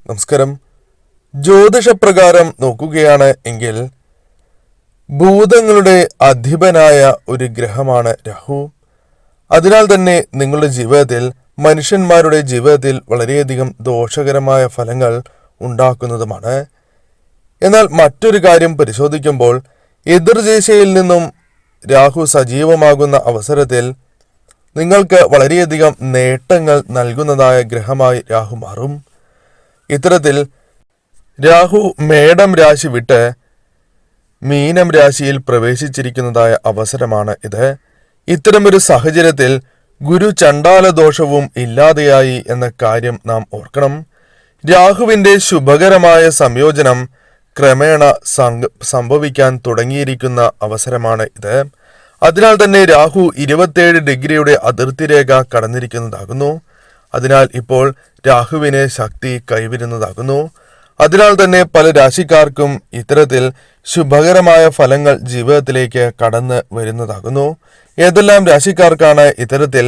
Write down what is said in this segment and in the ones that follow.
നമസ്കാരം. ജ്യോതിഷപ്രകാരം നോക്കുകയാണ് എങ്കിൽ ഭൂതങ്ങളുടെ അധിപനായ ഒരു ഗ്രഹമാണ് രാഹു. അതിനാൽ തന്നെ നിങ്ങളുടെ ജീവിതത്തിൽ, മനുഷ്യന്മാരുടെ ജീവിതത്തിൽ വളരെയധികം ദോഷകരമായ ഫലങ്ങൾ ഉണ്ടാക്കുന്നതുമാണ്. എന്നാൽ മറ്റൊരു കാര്യം പരിശോധിക്കുമ്പോൾ എതിർദിശയിൽ നിന്നും രാഹു സജീവമാകുന്ന അവസരത്തിൽ നിങ്ങൾക്ക് വളരെയധികം നേട്ടങ്ങൾ നൽകുന്നതായ ഗ്രഹമായി രാഹു മാറും. ഇത്തരത്തിൽ രാഹു മേടം രാശി വിട്ട് മീനം രാശിയിൽ പ്രവേശിച്ചിരിക്കുന്നതായ അവസരമാണ് ഇത്. ഇത്തരമൊരു സാഹചര്യത്തിൽ ഗുരു ചണ്ഡാല ദോഷവും ഇല്ലാതെയായി എന്ന കാര്യം നാം ഓർക്കണം. രാഹുവിൻ്റെ ശുഭകരമായ സംയോജനം ക്രമേണ സംഭവിക്കാൻ തുടങ്ങിയിരിക്കുന്ന അവസരമാണ് ഇത്. അതിനാൽ തന്നെ രാഹു 27 ഡിഗ്രിയുടെ അതിർത്തി രേഖ കടന്നിരിക്കുന്നതാകുന്നു. അതിനാൽ ഇപ്പോൾ രാഹുവിന് ശക്തി കൈവരുന്നതാകുന്നു. അതിനാൽ തന്നെ പല രാശിക്കാർക്കും ഇത്തരത്തിൽ ശുഭകരമായ ഫലങ്ങൾ ജീവിതത്തിലേക്ക് കടന്ന് വരുന്നതാകുന്നു. ഏതെല്ലാം രാശിക്കാർക്കാണ് ഇത്തരത്തിൽ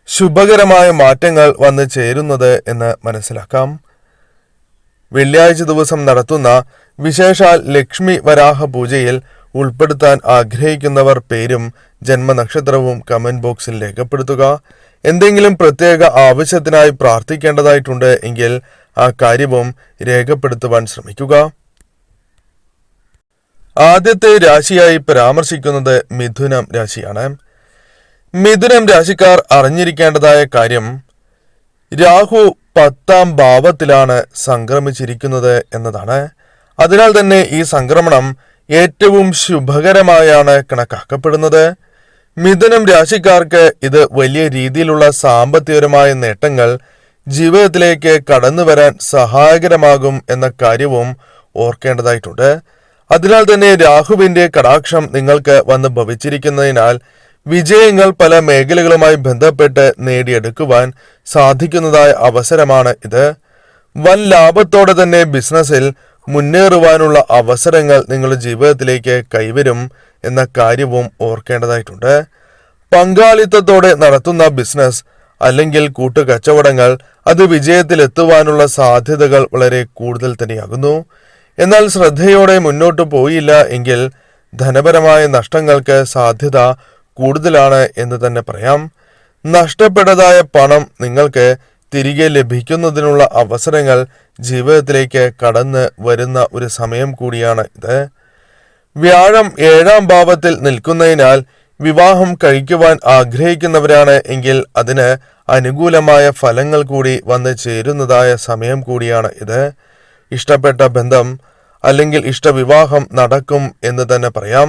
ശുഭകരമായ മാറ്റങ്ങൾ വന്നു ചേരുന്നത് എന്ന് മനസ്സിലാക്കാം. വെള്ളിയാഴ്ച ദിവസം നടത്തുന്ന വിശേഷാൽ ലക്ഷ്മി വരാഹ പൂജയിൽ ഉൾപ്പെടുത്താൻ ആഗ്രഹിക്കുന്നവർ പേരും ജന്മനക്ഷത്രവും കമന്റ് ബോക്സിൽ രേഖപ്പെടുത്തുക. എന്തെങ്കിലും പ്രത്യേക ആവശ്യത്തിനായി പ്രാർത്ഥിക്കേണ്ടതായിട്ടുണ്ട് എങ്കിൽ ആ കാര്യവും രേഖപ്പെടുത്തുവാൻ ശ്രമിക്കുക. ആദ്യത്തെ രാശിയായി പരാമർശിക്കുന്നത് മിഥുനം രാശിയാണ്. മിഥുനം രാശിക്കാർ അറിഞ്ഞിരിക്കേണ്ടതായ കാര്യം, രാഹു 10ാം ഭാവത്തിലാണ് സംക്രമിച്ചിരിക്കുന്നത് എന്നതാണ്. അതിനാൽ തന്നെ ഈ സംക്രമണം ഏറ്റവും ശുഭകരമായാണ് കണക്കാക്കപ്പെടുന്നത്. മിഥുനം രാശിക്കാർക്ക് ഇത് വലിയ രീതിയിലുള്ള സാമ്പത്തികപരമായ നേട്ടങ്ങൾ ജീവിതത്തിലേക്ക് കടന്നു വരാൻ സഹായകരമാകും എന്ന കാര്യവും ഓർക്കേണ്ടതായിട്ടുണ്ട്. അതിനാൽ തന്നെ രാഹുവിന്റെ കടാക്ഷം നിങ്ങൾക്ക് വന്ന് ഭവിച്ചിരിക്കുന്നതിനാൽ വിജയങ്ങൾ പല മേഖലകളുമായി ബന്ധപ്പെട്ട് നേടിയെടുക്കുവാൻ സാധിക്കുന്നതായ അവസരമാണ് ഇത്. വൻ ലാഭത്തോടെ തന്നെ ബിസിനസ്സിൽ മുന്നേറുവാനുള്ള അവസരങ്ങൾ നിങ്ങളുടെ ജീവിതത്തിലേക്ക് കൈവരും എന്ന കാര്യവും ഓർക്കേണ്ടതായിട്ടുണ്ട്. പങ്കാളിത്തത്തോടെ നടത്തുന്ന ബിസിനസ് അല്ലെങ്കിൽ കൂട്ടുകച്ചവടങ്ങൾ അത് വിജയത്തിലെത്തുവാനുള്ള സാധ്യതകൾ വളരെ കൂടുതൽ തന്നെയാകുന്നു. എന്നാൽ ശ്രദ്ധയോടെ മുന്നോട്ട് പോയില്ല എങ്കിൽ ധനപരമായ നഷ്ടങ്ങൾക്ക് സാധ്യത കൂടുതലാണ് എന്ന് തന്നെ പറയാം. നഷ്ടപ്പെട്ടതായ പണം നിങ്ങൾക്ക് തിരികെ ലഭിക്കുന്നതിനുള്ള അവസരങ്ങൾ ജീവിതത്തിലേക്ക് കടന്ന് വരുന്ന ഒരു സമയം കൂടിയാണ് ഇത്. വ്യാഴം 7ാം ഭാവത്തിൽ നിൽക്കുന്നതിനാൽ വിവാഹം കഴിക്കുവാൻ ആഗ്രഹിക്കുന്നവരാണ് എങ്കിൽ അതിന് അനുകൂലമായ ഫലങ്ങൾ കൂടി വന്ന് ചേരുന്നതായ സമയം കൂടിയാണ് ഇത്. ഇഷ്ടപ്പെട്ട ബന്ധം അല്ലെങ്കിൽ ഇഷ്ടവിവാഹം നടക്കും എന്ന് തന്നെ പറയാം.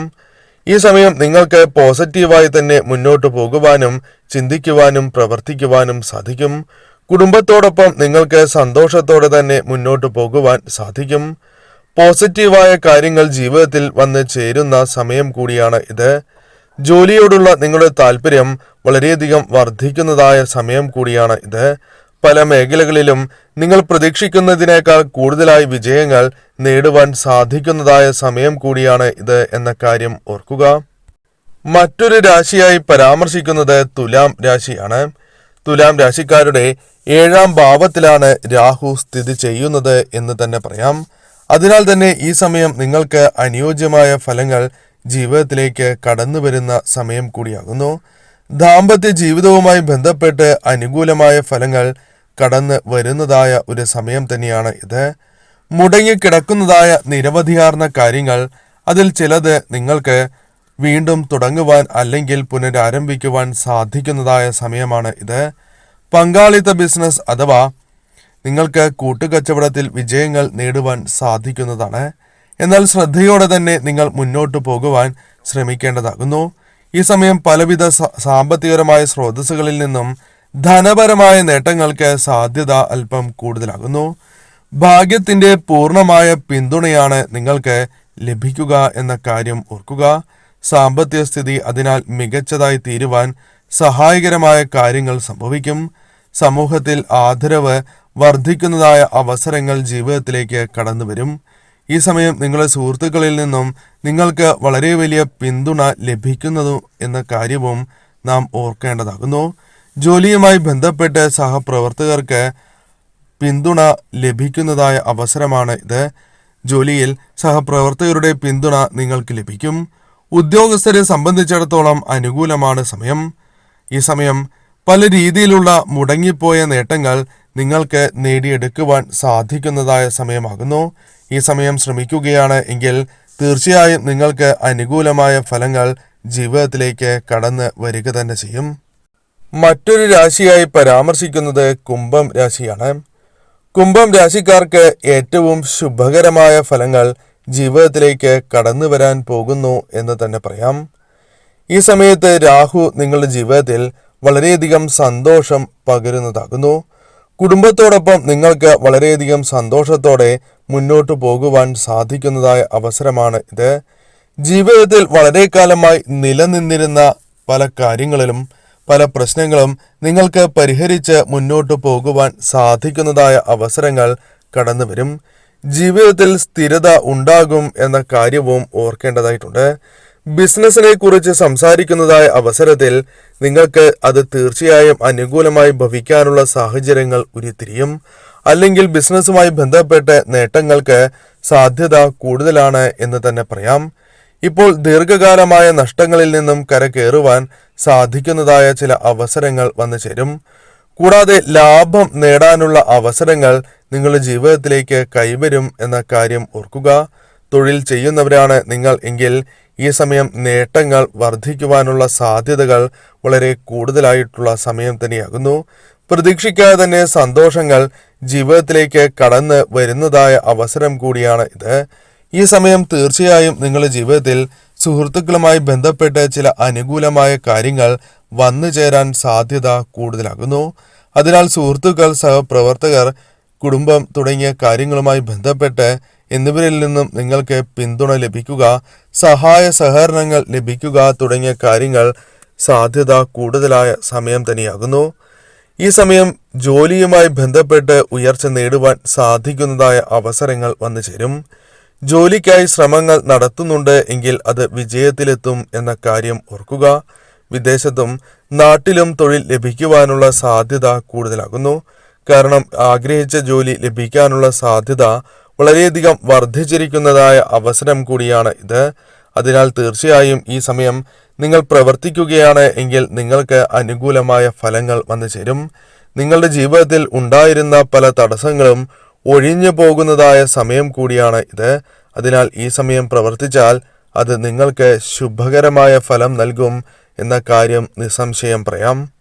ഈ സമയം നിങ്ങൾക്ക് പോസിറ്റീവായി തന്നെ മുന്നോട്ട് പോകുവാനും ചിന്തിക്കുവാനും പ്രവർത്തിക്കുവാനും സാധിക്കും. കുടുംബത്തോടൊപ്പം നിങ്ങൾക്ക് സന്തോഷത്തോടെ തന്നെ മുന്നോട്ട് പോകുവാൻ സാധിക്കും. പോസിറ്റീവായ കാര്യങ്ങൾ ജീവിതത്തിൽ വന്ന് ചേരുന്ന സമയം കൂടിയാണ് ഇത്. ജോലിയോടുള്ള നിങ്ങളുടെ താല്പര്യം വളരെയധികം വർദ്ധിക്കുന്നതായ സമയം കൂടിയാണ് ഇത്. പല മേഖലകളിലും നിങ്ങൾ പ്രതീക്ഷിക്കുന്നതിനേക്കാൾ കൂടുതലായി വിജയങ്ങൾ നേടുവാൻ സാധിക്കുന്നതായ സമയം കൂടിയാണ് ഇത് എന്ന കാര്യം ഓർക്കുക. മറ്റൊരു രാശിയായി പരാമർശിക്കുന്നത് തുലാം രാശിയാണ്. തുലാം രാശിക്കാരുടെ 7ാം ഭാവത്തിലാണ് രാഹു സ്ഥിതി ചെയ്യുന്നത് എന്ന് തന്നെ പറയാം. അതിനാൽ തന്നെ ഈ സമയം നിങ്ങൾക്ക് അനുയോജ്യമായ ഫലങ്ങൾ ജീവിതത്തിലേക്ക് കടന്നു വരുന്ന സമയം കൂടിയാകുന്നു. ദാമ്പത്യ ജീവിതവുമായി ബന്ധപ്പെട്ട് അനുകൂലമായ ഫലങ്ങൾ കടന്ന് വരുന്നതായ ഒരു സമയം തന്നെയാണ് ഇത്. മുടങ്ങിക്കിടക്കുന്നതായ നിരവധിയാർന്ന കാര്യങ്ങൾ, അതിൽ ചിലത് നിങ്ങൾക്ക് വീണ്ടും തുടങ്ങുവാൻ അല്ലെങ്കിൽ പുനരാരംഭിക്കുവാൻ സാധിക്കുന്നതായ സമയമാണ് ഇത്. പങ്കാളിത്ത ബിസിനസ് അഥവാ നിങ്ങൾക്ക് കൂട്ടുകച്ചവടത്തിൽ വിജയങ്ങൾ നേടുവാൻ സാധിക്കുന്നതാണ്. എന്നാൽ ശ്രദ്ധയോടെ തന്നെ നിങ്ങൾ മുന്നോട്ട് പോകുവാൻ ശ്രമിക്കേണ്ടതാകുന്നു. ഈ സമയം പലവിധ സാമ്പത്തികപരമായ സ്രോതസ്സുകളിൽ നിന്നും ധനപരമായ നേട്ടങ്ങൾക്ക് സാധ്യത അല്പം കൂടുതലാകുന്നു. ഭാഗ്യത്തിന്റെ പൂർണ്ണമായ പിന്തുണയാണ് നിങ്ങൾക്ക് ലഭിക്കുക എന്ന കാര്യം ഓർക്കുക. സാമ്പത്തിക സ്ഥിതി അതിനാൽ മികച്ചതായി തീരുവാൻ സഹായകരമായ കാര്യങ്ങൾ സംഭവിക്കും. സമൂഹത്തിൽ ആദരവ് വർദ്ധിക്കുന്നതായ അവസരങ്ങൾ ജീവിതത്തിലേക്ക് കടന്നു വരും. ഈ സമയം നിങ്ങളുടെ സുഹൃത്തുക്കളിൽ നിന്നും നിങ്ങൾക്ക് വളരെ വലിയ പിന്തുണ ലഭിക്കുന്നതു എന്ന കാര്യവും നാം ഓർക്കേണ്ടതാകുന്നു. ജോലിയുമായി ബന്ധപ്പെട്ട് സഹപ്രവർത്തകർക്ക് പിന്തുണ ലഭിക്കുന്നതായ അവസരമാണ് ഇത്. ജോലിയിൽ സഹപ്രവർത്തകരുടെ പിന്തുണ നിങ്ങൾക്ക് ലഭിക്കും. ഉദ്യോഗസ്ഥരെ സംബന്ധിച്ചിടത്തോളം അനുകൂലമാണ് സമയം. ഈ സമയം പല രീതിയിലുള്ള മുടങ്ങിപ്പോയ നേട്ടങ്ങൾ നിങ്ങൾക്ക് നേടിയെടുക്കുവാൻ സാധിക്കുന്നതായ സമയമാകുന്നു. ഈ സമയം ശ്രമിക്കുകയാണ് എങ്കിൽ തീർച്ചയായും നിങ്ങൾക്ക് അനുകൂലമായ ഫലങ്ങൾ ജീവിതത്തിലേക്ക് കടന്നു വരിക തന്നെ ചെയ്യും. മറ്റൊരു രാശിയായി പരാമർശിക്കുന്നത് കുംഭം രാശിയാണ്. കുംഭം രാശിക്കാർക്ക് ഏറ്റവും ശുഭകരമായ ഫലങ്ങൾ ജീവിതത്തിലേക്ക് കടന്നു വരാൻ പോകുന്നു എന്ന് തന്നെ പറയാം. ഈ സമയത്ത് രാഹു നിങ്ങളുടെ ജീവിതത്തിൽ വളരെയധികം സന്തോഷം പകരുന്നതാകുന്നു. കുടുംബത്തോടൊപ്പം നിങ്ങൾക്ക് വളരെയധികം സന്തോഷത്തോടെ മുന്നോട്ട് പോകുവാൻ സാധിക്കുന്നതായ അവസരമാണ് ഇത്. ജീവിതത്തിൽ വളരെ കാലമായി നിലനിന്നിരുന്ന പല കാര്യങ്ങളിലും പല പ്രശ്നങ്ങളും നിങ്ങൾക്ക് പരിഹരിച്ച് മുന്നോട്ട് പോകുവാൻ സാധിക്കുന്നതായ അവസരങ്ങൾ കടന്നു വരും. ജീവിതത്തിൽ സ്ഥിരത ഉണ്ടാകും എന്ന കാര്യവും ഓർക്കേണ്ടതായിട്ടുണ്ട്. ബിസിനസിനെ കുറിച്ച് സംസാരിക്കുന്നതായ അവസരത്തിൽ നിങ്ങൾക്ക് അത് തീർച്ചയായും അനുകൂലമായി ഭവിക്കാനുള്ള സാഹചര്യങ്ങൾ ഉരുത്തിരിയും. അല്ലെങ്കിൽ ബിസിനസ്സുമായി ബന്ധപ്പെട്ട് നേട്ടങ്ങൾക്ക് സാധ്യത കൂടുതലാണ് എന്ന് തന്നെ പറയാം. ഇപ്പോൾ ദീർഘകാലമായ നഷ്ടങ്ങളിൽ നിന്നും കരകയറുവാൻ സാധിക്കുന്നതായ ചില അവസരങ്ങൾ വന്നു ചേരും. കൂടാതെ ലാഭം നേടാനുള്ള അവസരങ്ങൾ നിങ്ങളുടെ ജീവിതത്തിലേക്ക് കൈവരും എന്ന കാര്യം ഓർക്കുക. തൊഴിൽ ചെയ്യുന്നവരാണ് നിങ്ങൾ എങ്കിൽ ഈ സമയം നേട്ടങ്ങൾ വർദ്ധിക്കുവാനുള്ള സാധ്യതകൾ വളരെ കൂടുതലായിട്ടുള്ള സമയം തന്നെയാകുന്നു. പ്രതീക്ഷിക്കാതെ തന്നെ സന്തോഷങ്ങൾ ജീവിതത്തിലേക്ക് കടന്ന് വരുന്നതായ അവസരം കൂടിയാണ് ഇത്. ഈ സമയം തീർച്ചയായും നിങ്ങളുടെ ജീവിതത്തിൽ സുഹൃത്തുക്കളുമായി ബന്ധപ്പെട്ട് ചില അനുകൂലമായ കാര്യങ്ങൾ വന്നു ചേരാൻ സാധ്യത കൂടുതലാകുന്നു. അതിനാൽ സുഹൃത്തുക്കൾ, സഹപ്രവർത്തകർ, കുടുംബം തുടങ്ങിയ കാര്യങ്ങളുമായി ബന്ധപ്പെട്ട് എന്നിവരിൽ നിന്നും നിങ്ങൾക്ക് പിന്തുണ ലഭിക്കുക, സഹായ സഹകരണങ്ങൾ ലഭിക്കുക തുടങ്ങിയ കാര്യങ്ങൾ സാധ്യത കൂടുതലായ സമയം തന്നെയാകുന്നു. ഈ സമയം ജോലിയുമായി ബന്ധപ്പെട്ട് ഉയർച്ച നേടുവാൻ സാധിക്കുന്നതായ അവസരങ്ങൾ വന്നു ചേരും. ജോലിക്കായി ശ്രമങ്ങൾ നടത്തുന്നുണ്ട് എങ്കിൽ അത് വിജയത്തിലെത്തും എന്ന കാര്യം ഓർക്കുക. വിദേശത്തും നാട്ടിലും തൊഴിൽ ലഭിക്കുവാനുള്ള സാധ്യത കൂടുതലാകുന്നു. കാരണം ആഗ്രഹിച്ച ജോലി ലഭിക്കാനുള്ള സാധ്യത വളരെയധികം വർദ്ധിച്ചിരിക്കുന്നതായ അവസരം കൂടിയാണ് ഇത്. അതിനാൽ തീർച്ചയായും ഈ സമയം നിങ്ങൾ പ്രവർത്തിക്കുകയാണ് എങ്കിൽ നിങ്ങൾക്ക് അനുകൂലമായ ഫലങ്ങൾ വന്നു ചേരും. നിങ്ങളുടെ ജീവിതത്തിൽ ഉണ്ടായിരുന്ന പല തടസ്സങ്ങളും ഒഴിഞ്ഞു പോകുന്നതായ സമയം കൂടിയാണ് ഇത്. അതിനാൽ ഈ സമയം പ്രവർത്തിച്ചാൽ അത് നിങ്ങൾക്ക് ശുഭകരമായ ഫലം നൽകും എന്ന കാര്യം നിസ്സംശയം പറയാം.